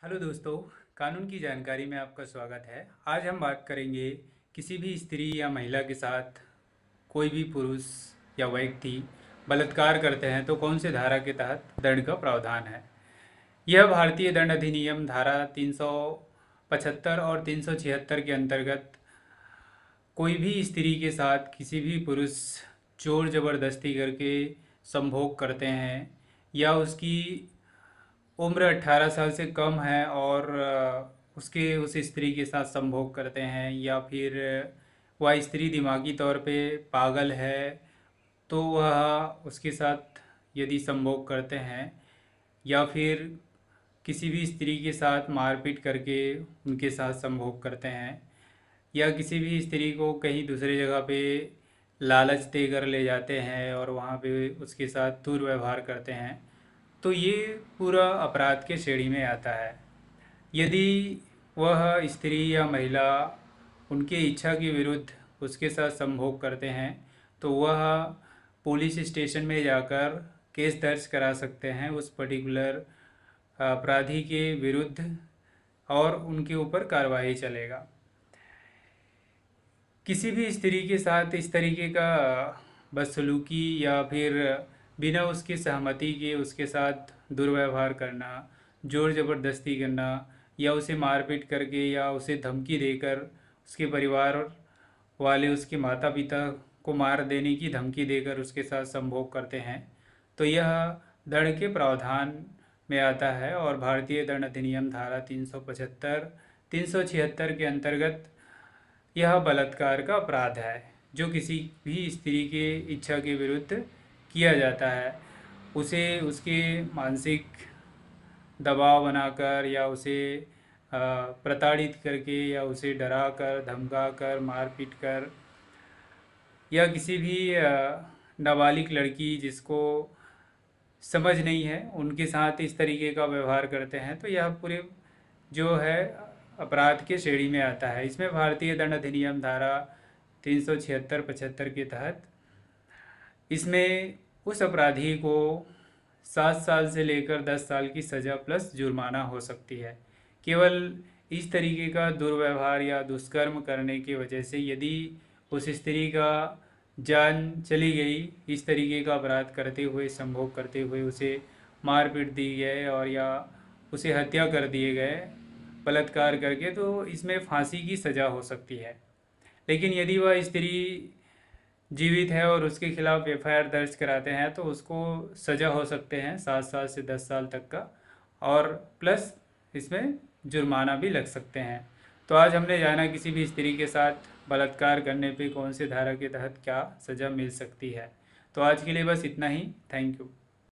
Hello दोस्तों, कानून की जानकारी में आपका स्वागत है। आज हम बात करेंगे किसी भी स्त्री या महिला के साथ कोई भी पुरुष या व्यक्ति बलात्कार करते हैं तो कौन से धारा के तहत दंड का प्रावधान है। यह भारतीय दंड अधिनियम धारा 375 और 376 के अंतर्गत कोई भी स्त्री के साथ किसी भी पुरुष जोर जबरदस्ती करके संभोग करते हैं या उसकी उम्र 18 साल से कम है और उसके उस स्त्री के साथ संभोग करते हैं या फिर वह स्त्री दिमागी तौर पे पागल है तो वह उसके साथ यदि संभोग करते हैं या फिर किसी भी स्त्री के साथ मारपीट करके उनके साथ संभोग करते हैं या किसी भी स्त्री को कहीं दूसरी जगह पे लालच देकर ले जाते हैं और वहाँ पे उसके साथ दुर्व्यवहार करते हैं तो ये पूरा अपराध के श्रेणी में आता है। यदि वह स्त्री या महिला उनके इच्छा के विरुद्ध उसके साथ संभोग करते हैं तो वह पुलिस स्टेशन में जाकर केस दर्ज करा सकते हैं उस पर्टिकुलर अपराधी के विरुद्ध और उनके ऊपर कार्रवाई चलेगा। किसी भी स्त्री के साथ इस तरीके का बदसलूकी या फिर बिना उसकी सहमति के उसके साथ दुर्व्यवहार करना, जोर ज़बरदस्ती करना या उसे मारपीट करके या उसे धमकी देकर उसके परिवार वाले उसके माता पिता को मार देने की धमकी देकर उसके साथ संभोग करते हैं तो यह दंड के प्रावधान में आता है और भारतीय दंड अधिनियम धारा 375 376 के अंतर्गत यह बलात्कार का अपराध है जो किसी भी स्त्री के इच्छा के विरुद्ध किया जाता है। उसे उसके मानसिक दबाव बनाकर या उसे प्रताड़ित करके या उसे डरा कर धमका कर मारपीट कर या किसी भी नाबालिग लड़की जिसको समझ नहीं है उनके साथ इस तरीके का व्यवहार करते हैं तो यह पूरे जो है अपराध के श्रेणी में आता है। इसमें भारतीय दंड अधिनियम धारा 376 75 के तहत इसमें उस अपराधी को 7 साल से लेकर 10 साल की सज़ा प्लस जुर्माना हो सकती है। केवल इस तरीके का दुर्व्यवहार या दुष्कर्म करने की वजह से यदि उस स्त्री का जान चली गई, इस तरीके का अपराध करते हुए संभोग करते हुए उसे मार पीट दी गए और या उसे हत्या कर दिए गए बलात्कार करके, तो इसमें फांसी की सज़ा हो सकती है। लेकिन यदि वह स्त्री जीवित है और उसके खिलाफ एफआईआर दर्ज कराते हैं तो उसको सज़ा हो सकते हैं 7 साल से 10 साल तक का और प्लस इसमें जुर्माना भी लग सकते हैं। तो आज हमने जाना किसी भी स्त्री के साथ बलात्कार करने पे कौन से धारा के तहत क्या सज़ा मिल सकती है। तो आज के लिए बस इतना ही। Thank you.